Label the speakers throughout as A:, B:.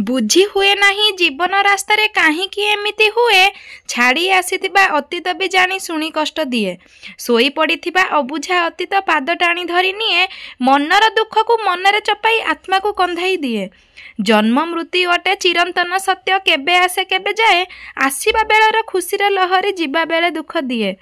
A: ବୁଝି ହୁଏ ନାହିଁ ଜୀବନ ରାସ୍ତାରେ କାହିଁକି ଏମିତି ହୁଏ। ଛାଡ଼ି ଆସିଥିବା ଅତୀତ ବି ଜାଣି ଶୁଣି କଷ୍ଟ ଦିଏ। ଶୋଇ ପଡ଼ିଥିବା ଅବୁଝା ଅତୀତ ପାଦ ଟାଣି ଧରି ନିଏ। ମନର ଦୁଃଖକୁ ମନରେ ଚପାଇ ଆତ୍ମାକୁ କନ୍ଧାଇ ଦିଏ। ଜନ୍ମ ମୃତ୍ୟୁ ଅଟେ ଚିରନ୍ତନ ସତ୍ୟ, କେବେ ଆସେ କେବେ ଯାଏ। ଆସିବା ବେଳର ଖୁସିର ଲହରୀ, ଯିବା ବେଳେ ଦୁଃଖ ଦିଏ।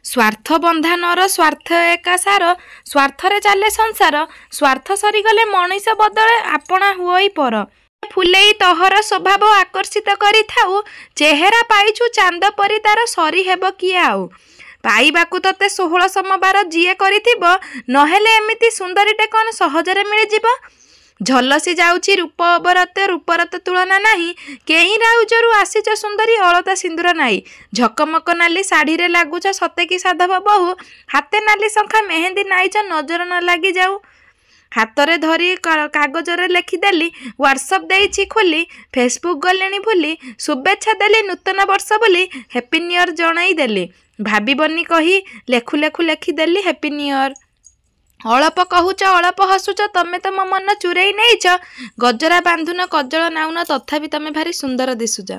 A: ସ୍ୱାର୍ଥ ବନ୍ଧାନର ସ୍ୱାର୍ଥ ଏକା ସାର, ସ୍ୱାର୍ଥରେ ଚାଲେ ସଂସାର। ସ୍ୱାର୍ଥ ସରିଗଲେ ମଣିଷ ବଦଳେ ଆପଣା ହୁଅଇ ପର। ଫୁଲେଇ ତହର ସ୍ୱଭାବ ଆକର୍ଷିତ କରିଥାଉ। ଚେହେରା ପାଇଛୁ ଚାନ୍ଦ ପରି, ତାର ସରି ହେବ କିଏ ଆଉ। ପାଇବାକୁ ତତେ 16 ସମବାର ଯିଏ କରିଥିବ, ନହେଲେ ଏମିତି ସୁନ୍ଦରୀଟେ କ'ଣ ସହଜରେ ମିଳିଯିବ। ଝଲସି ଯାଉଛି ରୂପ ଅବରତ, ରୂପର ତ ତୁଳନା ନାହିଁ। କେହି ରାଉଜରୁ ଆସିଛ ସୁନ୍ଦରୀ, ଅଳତା ସିନ୍ଦୁର ନାହିଁ। ଝକମକ ନାଲି ଶାଢ଼ୀରେ ଲାଗୁଛ ସତେ କି ସାଧବ ବୋହୂ। ହାତେ ନାଲି ଶଙ୍ଖା ମେହେନ୍ଦି ନାଇଛ, ନଜର ନ ଲାଗି ଯାଉ। ହାତରେ ଧରି କାଗଜରେ ଲେଖିଦେଲି, ହ୍ୱାଟ୍ସଆପ୍ ଦେଇଛି ଖୋଲି। ଫେସବୁକ୍ ଗଲେଣି ଭୁଲି, ଶୁଭେଚ୍ଛା ଦେଲି ନୂତନ ବର୍ଷ ବୋଲି। ହ୍ୟାପି ନ୍ୟୁ ଇୟର୍ ଜଣାଇ ଦେଲି, ଭାବିବନି କହି ଲେଖୁ ଲେଖୁ ଲେଖିଦେଲି ହ୍ୟାପି ନ୍ୟୁ ଇୟର୍। ଅଳପ କହୁଛ ଅଳପ ହସୁଛ, ତମେ ତ ମୋ ମନ ଚୁରେଇ ନେଇଛ। ଗଜରା ବାନ୍ଧୁନ କଜଳ ନାଉନ, ତଥାପି ତମେ ଭାରି ସୁନ୍ଦର ଦିଶୁଛ।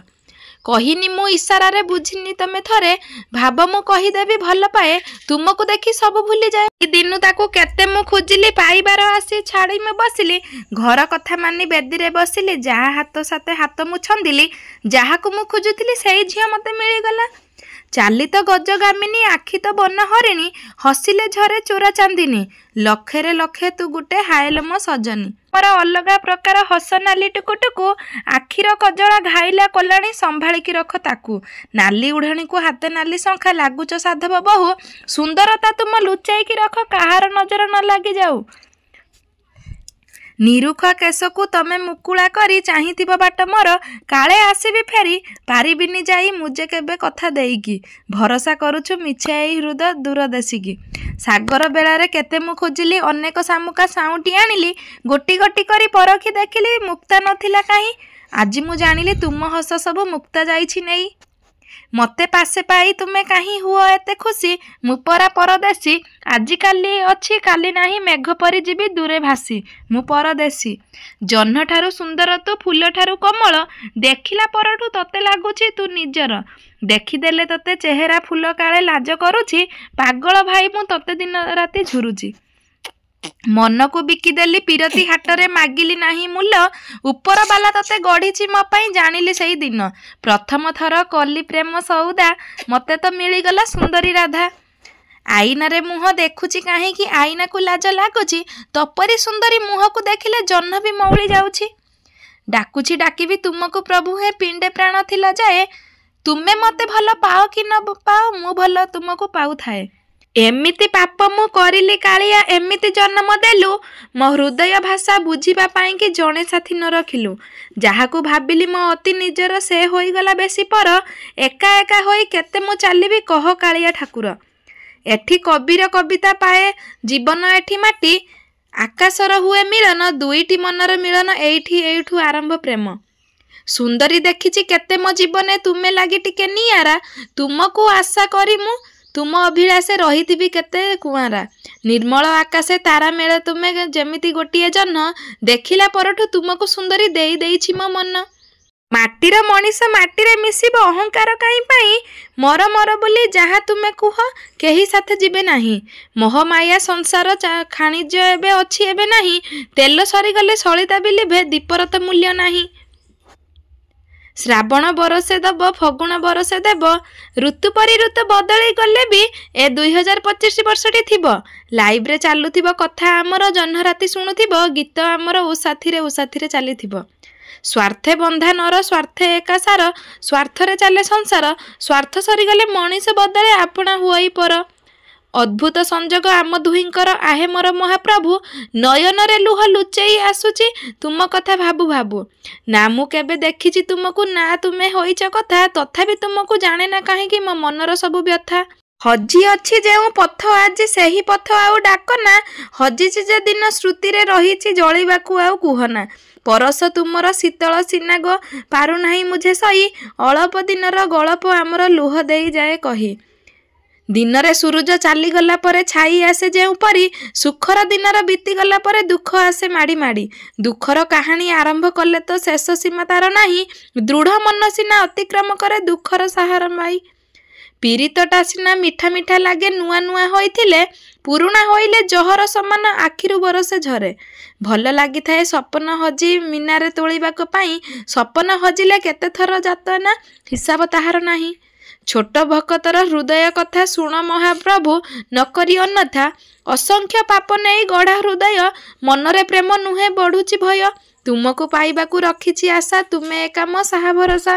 A: କହିନି ମୁଁ ଇସାରାରେ, ବୁଝିନି ତମେ ଥରେ। ଭାବ ମୁଁ କହିଦେବି ଭଲ ପାଏ, ତୁମକୁ ଦେଖି ସବୁ ଭୁଲିଯାଏ। ଏ ଦିନୁ ତାକୁ କେତେ ମୁଁ ଖୋଜିଲି, ପାଇବାର ଆସି ଛାଡ଼ି ମୁଁ ବସିଲି। ଘର କଥା ମାନି ବେଦିରେ ବସିଲି, ଯାହା ହାତ ସାଥେ ହାତ ମୁଁ ଛନ୍ଦିଲି। ଯାହାକୁ ମୁଁ ଖୋଜୁଥିଲି ସେଇ ଝିଅ ମତେ ମିଳିଗଲା। ଚାଲି ତ ଗଜଗାମିନୀ, ଆଖି ତ ବନ ହରିଣୀ। ହସିଲେ ଝରେ ଚୋରା ଚାନ୍ଦିନୀ, ଲକ୍ଷରେ ଲକ୍ଷେ ତୁ ଗୋଟେ ହାଏଲ ମୋ ସଜନୀ। ମୋର ଅଲଗା ପ୍ରକାର ହସ ନାଲି ଟୁକୁଟୁକୁ, ଆଖିର କଜଳା ଘାଇଲା କଲାଣି, ସମ୍ଭାଳିକି ରଖ ତାକୁ। ନାଲି ଉଢ଼ାଣିକୁ ହାତେ ନାଲି ଶଙ୍ଖା, ଲାଗୁଛ ସାଧବ ବୋହୂ। ସୁନ୍ଦରତା ତୁମ ଲୁଚାଇକି ରଖ, କାହାର ନଜର ନ ଲାଗିଯାଉ। ନିରୁଖ କେଶକୁ ତମେ ମୁକୁଳା କରି, ଚାହିଁଥିବ ବାଟ ମୋର, କାଳେ ଆସିବି ଫେରି। ପାରିବିନି ଯାଇ ମୁଜେ କେବେ କଥା ଦେଇକି, ଭରସା କରୁଛୁ ମିଛେ ଏଇ ହୃଦ ଦୂରଦେଶିକି। ସାଗର ବେଳାରେ କେତେ ମୁଁ ଖୋଜିଲି, ଅନେକ ଶାମୁକା ସାଉଁଟି ଆଣିଲି। ଗୋଟି ଗୋଟି କରି ପରଖି ଦେଖିଲି, ମୁକ୍ତା ନଥିଲା କାହିଁ। ଆଜି ମୁଁ ଜାଣିଲି ତୁମ ହସ ସବୁ ମୁକ୍ତା ଯାଇଛି ନେଇ। ମତେ ପାଶେ ପାଇ ତୁମେ କାହିଁ ହୁଅ ଏତେ ଖୁସି। ମୁଁ ପରା ପରଦେଶୀ, ଆଜି କାଲି ଅଛି କାଲି ନାହିଁ। ମେଘ ପରି ଯିବି ଦୂରେ ଭାସି, ମୁଁ ପରଦେଶୀ। ଜହ୍ନଠାରୁ ସୁନ୍ଦର ତୁ, ଫୁଲଠାରୁ କୋମଳ। ଦେଖିଲା ପରଠୁ ତତେ ଲାଗୁଛି ତୁ ନିଜର। ଦେଖିଦେଲେ ତତେ ଚେହେରା ଫୁଲ କାଳେ ଲାଜ କରୁଛି। ପାଗଳ ଭାଇ ମୁଁ ତତେ ଦିନ ରାତି ଝୁରୁଛି। ମନକୁ ବିକିଦେଲି ପିରତି ହାଟରେ, ମାଗିଲି ନାହିଁ ମୂଲ୍ୟ। ଉପର ବାଲା ତତେ ଗଢ଼ିଛି ମୋ ପାଇଁ, ଜାଣିଲି ସେଇ ଦିନ। ପ୍ରଥମ ଥର କଲି ପ୍ରେମ ସଉଦା, ମତେ ତ ମିଳିଗଲା ସୁନ୍ଦରୀ ରାଧା। ଆଇନାରେ ମୁହଁ ଦେଖୁଛି କାହିଁକି, ଆଇନାକୁ ଲାଜ ଲାଗୁଛି। ତପରି ସୁନ୍ଦରୀ ମୁହଁକୁ ଦେଖିଲେ ଜହ୍ନ ବି ମଉଳି ଯାଉଛି। ଡାକୁଛି ଡାକିବି ତୁମକୁ ପ୍ରଭୁ, ହେ ପିଣ୍ଡେ ପ୍ରାଣ ଥିଲା ଯାଏ। ତୁମେ ମତେ ଭଲ ପାଅ କି ନ ପାଅ, ମୁଁ ଭଲ ତୁମକୁ ପାଉଥାଏ। ଏମିତି ପାପ ମୁଁ କରିଲି କାଳିଆ, ଏମିତି ଜନ୍ମ ଦେଲୁ। ମୋ ହୃଦୟ ଭାଷା ବୁଝିବା ପାଇଁକି ଜଣେ ସାଥୀ ନ ରଖିଲୁ। ଯାହାକୁ ଭାବିଲି ମୋ ଅତି ନିଜର, ସେ ହୋଇଗଲା ବେଶୀ ପର। ଏକା ଏକା ହୋଇ କେତେ ମୁଁ ଚାଲିବି, କହ କାଳିଆ ଠାକୁର। ଏଠି କବିର କବିତା ପାଏ ଜୀବନ, ଏଠି ମାଟି। ଆକାଶର ହୁଏ ମିଳନ, ଦୁଇଟି ମନର ମିଳନ, ଏଇଠୁ ଆରମ୍ଭ ପ୍ରେମ। ସୁନ୍ଦରୀ ଦେଖିଛି କେତେ ମୋ ଜୀବନେ, ତୁମେ ଲାଗି ଟିକେ ନିଆରା। ତୁମକୁ ଆଶା କରି ମୁଁ ତୁମ ଅଭିଳାଷେ ରହିଥିବି କେତେ କୁଆଁରା। ନିର୍ମଳ ଆକାଶେ ତାରା ମେଳେ ତୁମେ ଯେମିତି ଗୋଟିଏ ଜହ୍ନ। ଦେଖିଲା ପରଠୁ ତୁମକୁ ସୁନ୍ଦରୀ ଦେଇ ଦେଇଛି ମୋ ମନ। ମାଟିର ମଣିଷ ମାଟିରେ ମିଶିବ, ଅହଙ୍କାର କାହିଁ ପାଇଁ। ମର ମର ବୋଲି ଯାହା ତୁମେ କୁହ, କେହି ସାଥେ ଯିବେ ନାହିଁ। ମୋହମାୟା ସଂସାର ଖାଣିଜ୍ୟ ଏବେ ଅଛି ଏବେ ନାହିଁ। ତେଲ ସରିଗଲେ ସଳିତା ବି ଲିଭେ, ଦୀପର ତ ମୂଲ୍ୟ ନାହିଁ। ଶ୍ରାବଣ ବରଷେ ଦବ, ଫଗୁଣ ବରଷେ ଦେବ। ଋତୁ ପରି ଋତୁ ବଦଳି ଗଲେ ବି ଏ 2025 ବର୍ଷଟି ଥିବ। ଲାଇଭରେ ଚାଲୁଥିବ କଥା ଆମର, ଜହ୍ନ ରାତି ଶୁଣୁଥିବ ଗୀତ ଆମର, ଉସାଥିରେ ଚାଲିଥିବ। ସ୍ୱାର୍ଥେ ବନ୍ଧା ନର, ସ୍ୱାର୍ଥେ ଏକା ସାର। ସ୍ୱାର୍ଥରେ ଚାଲେ ସଂସାର। ସ୍ୱାର୍ଥ ସରିଗଲେ ମଣିଷ ବଦଳେ ଆପଣା ହୁଅଇ ପର। ଅଦ୍ଭୁତ ସଂଯୋଗ ଆମ ଦୁହିଁଙ୍କର, ଆହେ ମୋର ମହାପ୍ରଭୁ। ନୟନରେ ଲୁହ ଲୁଚେଇ ଆସୁଛି, ତୁମ କଥା ଭାବୁ ଭାବୁ। ନା ମୁଁ କେବେ ଦେଖିଛି ତୁମକୁ, ନା ତୁମେ ହୋଇଛ କଥା। ତଥାପି ତୁମକୁ ଜାଣେ ନା କାହିଁକି ମୋ ମନର ସବୁ ବ୍ୟଥା। ହଜି ଅଛି ଯେଉଁ ପଥ, ଆଜି ସେହି ପଥ ଆଉ ଡାକନା। ହଜିଛି ଯେ ଦିନ, ସ୍ମୃତିରେ ରହିଛି ଜଳିବାକୁ ଆଉ କୁହନା। ପରଶ ତୁମର ଶୀତଳ ସିନାଗ, ପାରୁନାହିଁ ମୁଝେ ସହି। ଅଳପ ଦିନର ଗଳପ ଆମର, ଲୁହ ଦେଇଯାଏ କହି। ଦିନରେ ସୂରୁଜ ଚାଲିଗଲା ପରେ ଛାଇ ଆସେ ଯେଉଁପରି, ସୁଖର ଦିନର ବିତିଗଲା ପରେ ଦୁଃଖ ଆସେ ମାଡ଼ି ମାଡ଼ି। ଦୁଃଖର କାହାଣୀ ଆରମ୍ଭ କଲେ ତ ଶେଷ ସୀମା ତାର ନାହିଁ, ଦୃଢ଼ ମନ ସିନା ଅତିକ୍ରମ କରେ ଦୁଃଖର ସାହାରା ପାଇ। ପୀଡ଼ିତଟା ସିନା ମିଠା ମିଠା ଲାଗେ ନୂଆ ନୂଆ ହୋଇଥିଲେ, ପୁରୁଣା ହୋଇଲେ ଜହର ସମାନ ଆଖିରୁ ବରସେ ଝରେ। ଭଲ ଲାଗିଥାଏ ସପନ ହଜି ମିନାରେ ତୋଳିବାକୁ ପାଇଁ, ସପନ ହଜିଲେ କେତେଥର ଯାତନା ହିସାବ ତାହାର ନାହିଁ। ଛୋଟ ଭକତର ହୃଦୟ କଥା ଶୁଣ ମହାପ୍ରଭୁ, ନକରି ଅନ୍ୟଥା। ଅସଂଖ୍ୟ ପାପ ନେଇ ଗଢ଼ା ହୃଦୟ, ମନରେ ପ୍ରେମ ନୁହେଁ ବଢ଼ୁଛି ଭୟ। ତୁମକୁ ପାଇବାକୁ ରଖିଛି ଆଶା, ତୁମେ ଏକା ମୋ ସାହା ଭରସା।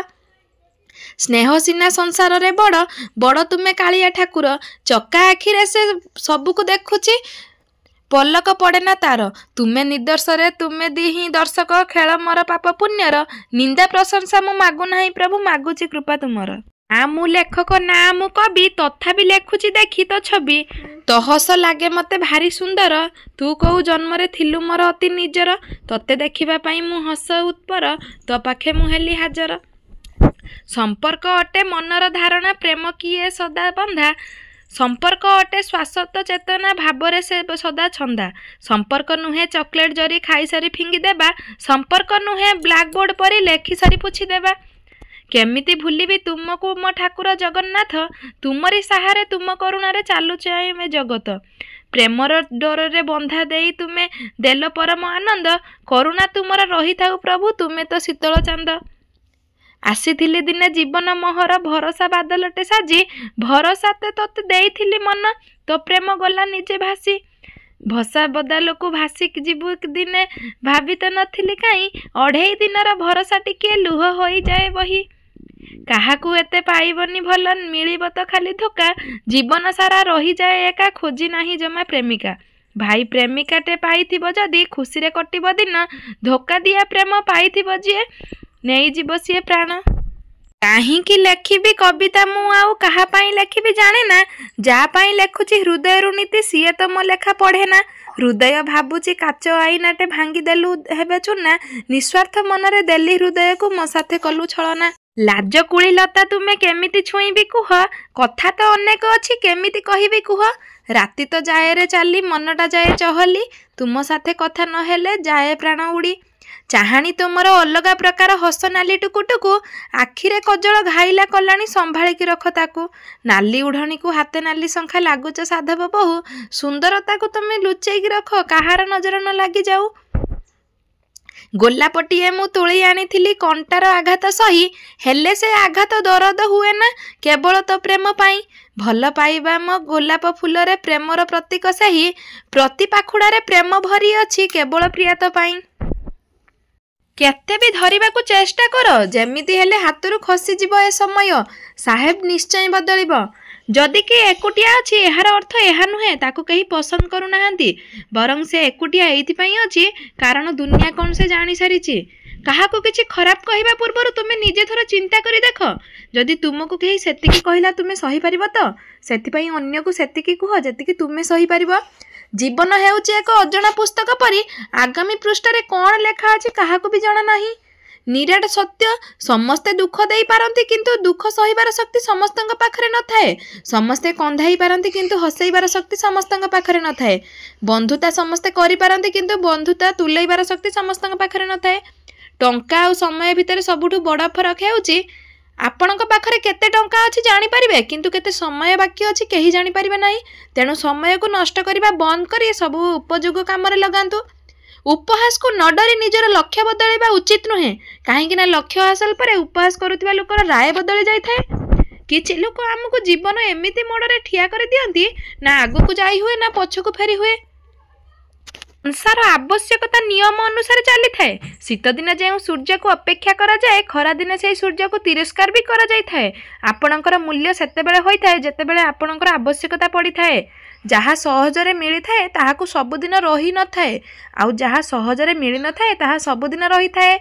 A: ସ୍ନେହ ସିନା ସଂସାରରେ ବଡ଼, ବଡ଼ ତୁମେ କାଳିଆ ଠାକୁର। ଚକା ଆଖିରେ ସେ ସବୁକୁ ଦେଖୁଛି, ପଲକ ପଡ଼େ ନା ତାର। ତୁମେ ନିର୍ଦ୍ଦୋଷରେ, ତୁମେ ହିଁ ଦର୍ଶକ, ଖେଳ ମୋର ପାପ ପୁଣ୍ୟର। ନିନ୍ଦା ପ୍ରଶଂସା ମୁଁ ମାଗୁନାହିଁ ପ୍ରଭୁ, ମାଗୁଛି କୃପା ତୁମର। ନା ମୁଁ ଲେଖକ ନା ମୁଁ କବି, ତଥାପି ଲେଖୁଛି ଦେଖି ତୋ ଛବି। ତୋ ହସ ଲାଗେ ମତେ ଭାରି ସୁନ୍ଦର, ତୁ କୋଉ ଜନ୍ମରେ ଥିଲୁ ମୋର ଅତି ନିଜର। ତତେ ଦେଖିବା ପାଇଁ ମୁଁ ହସ ଉତ୍ପର, ତୋ ପାଖେ ମୁଁ ହେଲି ହାଜର। ସମ୍ପର୍କ ଅଟେ ମନର ଧାରଣା, ପ୍ରେମ କିଏ ସଦା ବନ୍ଧା। ସମ୍ପର୍କ ଅଟେ ଶାଶ୍ୱତ ଚେତନା, ଭାବରେ ସେ ସଦା ଛନ୍ଦା। ସମ୍ପର୍କ ନୁହେଁ ଚକୋଲେଟ୍ ଜରି ଖାଇସାରି ଫିଙ୍ଗି ଦେବା, ସମ୍ପର୍କ ନୁହେଁ ବ୍ଲାକବୋର୍ଡ ପରି ଲେଖିସାରି ପୋଛି ଦେବା। କେମିତି ଭୁଲିବି ତୁମକୁ ମୋ ଠାକୁର ଜଗନ୍ନାଥ, ତୁମରି ସାହାରେ ତୁମ କରୁଣାରେ ଚାଲୁଛି ଆମେ ଜଗତ। ପ୍ରେମର ଡୋରରେ ବନ୍ଧା ଦେଇ ତୁମେ ଦେଲ ପରମ ଆନନ୍ଦ, କରୁଣା ତୁମର ରହିଥାଉ ପ୍ରଭୁ, ତୁମେ ତ ଶୀତଳ ଚାନ୍ଦ। ଆସିଥିଲି ଦିନେ ଜୀବନ ମୋହର, ଭରସା ବାଦଲଟେ ସାଜି, ଭରସାତେ ତୋତେ ଦେଇଥିଲି ମନ, ତୋ ପ୍ରେମ ଗଲା ନିଜେ ଭାସି। ଭସା ବଦାଲକୁ ଭାସି ଯିବୁ ଦିନେ, ଭାବି ତ ନଥିଲି କାହିଁ, ଅଢ଼େଇ ଦିନର ଭରସା ଟିକିଏ ଲୁହ ହୋଇଯାଏ ବହି। କାହାକୁ ଏତେ ପାଇବନି ଭଲ, ମିଳିବ ତ ଖାଲି ଧୋକା, ଜୀବନ ସାରା ରହିଯାଏ ଏକା, ଖୋଜି ନାହିଁ ଜମା ପ୍ରେମିକା। ଭାଇ ପ୍ରେମିକାଟେ ପାଇଥିବ ଯଦି, ଖୁସିରେ କଟିବ ଦିନ, ଧୋକା ଦିଆ ପ୍ରେମ ପାଇଥିବ ଯିଏ, ନେଇଯିବ ସିଏ ପ୍ରାଣ। କାହିଁକି ଲେଖିବି କବିତା ମୁଁ ଆଉ କାହା ପାଇଁ ଲେଖିବି ଜାଣେ ନା, ଯା ପାଇଁ ଲେଖୁଛି ହୃଦୟରୁ ନୀତି, ସିଏ ତ ମୋ ଲେଖା ପଢ଼େ ନା। ହୃଦୟ ଭାବୁଛି କାଚ ଆଇନାଟେ ଭାଙ୍ଗି ଦେଲୁ ହେବେ ଚୁନା, ନିଃସ୍ୱାର୍ଥ ମନରେ ଦେଲି ହୃଦୟକୁ, ମୋ ସାଥେ କଲୁ ଛଳନା। ଲାଜ କୁଳି ଲତା ତୁମେ କେମିତି ଛୁଇଁବି କୁହ, କଥା ତ ଅନେକ ଅଛି କେମିତି କହିବି କୁହ। ରାତି ତ ଯାଏରେ ଚାଲି, ମନଟା ଯାଏ ଚହଲି, ତୁମ ସାଥେ କଥା ନହେଲେ ଯାଏ ପ୍ରାଣ ଉଡ଼ି। ଚାହାଣି ତୁମର ଅଲଗା ପ୍ରକାର, ହସ ନାଲି ଟୁକୁଟୁକୁ, ଆଖିରେ କଜଳ ଘାଇଲା କଲାଣି, ସମ୍ଭାଳିକି ରଖ ତାକୁ। ନାଲି ଉଢ଼ଣୀକୁ ହାତେ ନାଲି ଶଙ୍ଖା, ଲାଗୁଛ ସାଧବ ବୋହୁ, ସୁନ୍ଦରତାକୁ ତୁମେ ଲୁଚେଇକି ରଖ, କାହାର ନଜର ନ ଲାଗିଯାଉ। ଗୋଲାପଟିଏ ମୁଁ ତୋଳି ଆଣିଥିଲି କଣ୍ଟାର ଆଘାତ ସହି, ହେଲେ ସେ ଆଘାତ ଦରଦ ହୁଏ ନା କେବଳ ତୋ ପ୍ରେମ ପାଇଁ। ଭଲ ପାଇବା ମୋ ଗୋଲାପ ଫୁଲରେ, ପ୍ରେମର ପ୍ରତୀକ ସେହି, ପ୍ରତି ପାଖୁଡ଼ାରେ ପ୍ରେମ ଭରି ଅଛି କେବଳ ପ୍ରିୟାତ ପାଇଁ। କେତେ ବି ଧରିବାକୁ ଚେଷ୍ଟା କର, ଯେମିତି ହେଲେ ହାତରୁ ଖସିଯିବ ଏ ସମୟ, ସାହେବ ନିଶ୍ଚୟ ବଦଳିବ। ଯଦି କିଏ ଏକୁଟିଆ ଅଛି, ଏହାର ଅର୍ଥ ଏହା ନୁହେଁ ତାକୁ କେହି ପସନ୍ଦ କରୁନାହାନ୍ତି, ବରଂ ସେ ଏକୁଟିଆ ଏଇଥିପାଇଁ ଅଛି କାରଣ ଦୁନିଆ କ'ଣ ସେ ଜାଣିସାରିଛି। କାହାକୁ କିଛି ଖରାପ କହିବା ପୂର୍ବରୁ ତୁମେ ନିଜେ ଥର ଚିନ୍ତା କରି ଦେଖ, ଯଦି ତୁମକୁ କେହି ସେତିକି କହିଲା ତୁମେ ସହିପାରିବ ତ? ସେଥିପାଇଁ ଅନ୍ୟକୁ ସେତିକି କୁହ ଯେତିକି ତୁମେ ସହିପାରିବ। ଜୀବନ ହେଉଛି ଏକ ଅଜଣା ପୁସ୍ତକ ପରି, ଆଗାମୀ ପୃଷ୍ଠାରେ କ'ଣ ଲେଖା ଅଛି କାହାକୁ ବି ଜଣା ନାହିଁ। ନିରାଟ ସତ୍ୟ, ସମସ୍ତେ ଦୁଃଖ ଦେଇପାରନ୍ତି କିନ୍ତୁ ଦୁଃଖ ସହିବାର ଶକ୍ତି ସମସ୍ତଙ୍କ ପାଖରେ ନଥାଏ। ସମସ୍ତେ କନ୍ଦାଇ ପାରନ୍ତି କିନ୍ତୁ ହସେଇବାର ଶକ୍ତି ସମସ୍ତଙ୍କ ପାଖରେ ନଥାଏ। ବନ୍ଧୁତା ସମସ୍ତେ କରିପାରନ୍ତି କିନ୍ତୁ ବନ୍ଧୁତା ତୁଲେଇବାର ଶକ୍ତି ସମସ୍ତଙ୍କ ପାଖରେ ନଥାଏ। ଟଙ୍କା ଆଉ ସମୟ ଭିତରେ ସବୁଠୁ ବଡ଼ ଫରକ ହେଉଛି, ଆପଣଙ୍କ ପାଖରେ କେତେ ଟଙ୍କା ଅଛି ଜାଣିପାରିବେ, କିନ୍ତୁ କେତେ ସମୟ ବାକି ଅଛି କେହି ଜାଣିପାରିବେ ନାହିଁ। ତେଣୁ ସମୟକୁ ନଷ୍ଟ କରିବା ବନ୍ଦ କରି ସବୁ ଉପଯୋଗ କାମରେ ଲଗାନ୍ତୁ। ଉପହାସକୁ ନ ଡରି ନିଜର ଲକ୍ଷ୍ୟ ବଦଳାଇବା ଉଚିତ ନୁହେଁ, କାହିଁକି ନା ଲକ୍ଷ୍ୟ ହାସଲ ପରେ ଉପହାସ କରୁଥିବା ଲୋକର ରାୟ ବଦଳି ଯାଇଥାଏ। କିଛି ଲୋକ ଆମକୁ ଜୀବନ ଏମିତି ମୋଡ଼ରେ ଠିଆ କରିଦିଅନ୍ତି, ନା ଆଗକୁ ଯାଇ ହୁଏ ନା ପଛକୁ ଫେରି ହୁଏ। ସଂସାର ଆବଶ୍ୟକତା ନିୟମ ଅନୁସାରେ ଚାଲିଥାଏ। ଶୀତଦିନେ ଯେଉଁ ସୂର୍ଯ୍ୟକୁ ଅପେକ୍ଷା କରାଯାଏ, ଖରାଦିନେ ସେହି ସୂର୍ଯ୍ୟକୁ ତିରସ୍କାର ବି କରାଯାଇଥାଏ। ଆପଣଙ୍କର ମୂଲ୍ୟ ସେତେବେଳେ ହୋଇଥାଏ ଯେତେବେଳେ ଆପଣଙ୍କର ଆବଶ୍ୟକତା ପଡ଼ିଥାଏ। ଯାହା ସହଜରେ ମିଳିଥାଏ ତାହାକୁ ସବୁଦିନ ରହିନଥାଏ, ଆଉ ଯାହା ସହଜରେ ମିଳିନଥାଏ ତାହା ସବୁଦିନ ରହିଥାଏ।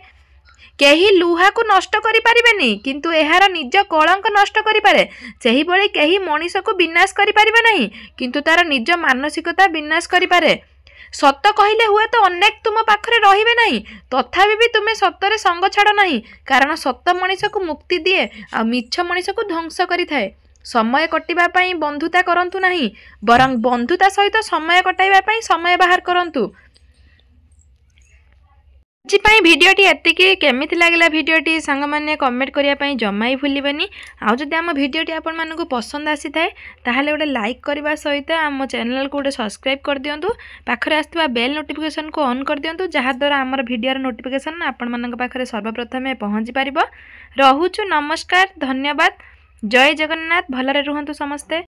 A: କେହି ଲୁହାକୁ ନଷ୍ଟ କରିପାରିବେନି, କିନ୍ତୁ ଏହାର ନିଜ କଳଙ୍କ ନଷ୍ଟ କରିପାରେ। ସେହିଭଳି କେହି ମଣିଷକୁ ବିନାଶ କରିପାରିବେ ନାହିଁ, କିନ୍ତୁ ତାର ନିଜ ମାନସିକତା ବିନାଶ କରିପାରେ। ସତ କହିଲେ ହୁଏତ ଅନେକ ତୁମ ପାଖରେ ରହିବେ ନାହିଁ, ତଥାପି ବି ତୁମେ ସତରେ ସଙ୍ଗ ଛାଡ଼ ନାହିଁ, କାରଣ ସତ ମଣିଷକୁ ମୁକ୍ତି ଦିଏ ଆଉ ମିଛ ମଣିଷକୁ ଧ୍ୱଂସ କରିଥାଏ। समय कटिबा पई बंधुता करंतु नहीं, बरं बंधुता सहित समय कटाइबा पई समय बाहर करंतु। आज भिडियोटी एतिकी केमिति लागला भिडियोटी सांग माने कमेंट करिया पई जम्मा ही भूलिबेनी। आ जदि आम भिडियोटी आपण मानकु पसंद आसी थाए ताहाले गोटे लाइक करबा सहित आम चैनल को गोटे सब्सक्राइब कर दियंतु। पाखरे आस्थिबा बेल नोटिफिकेशन को ऑन कर दियंतु, जहा द्वारा हमर भिडियोर नोटिफिकेशन आपण मानक पाखरे सर्वप्रथमे पहुंची पारिबो। रहुछु, नमस्कार, धन्यवाद, जय जगन्नाथ, भलरे रुहंतु समस्ते।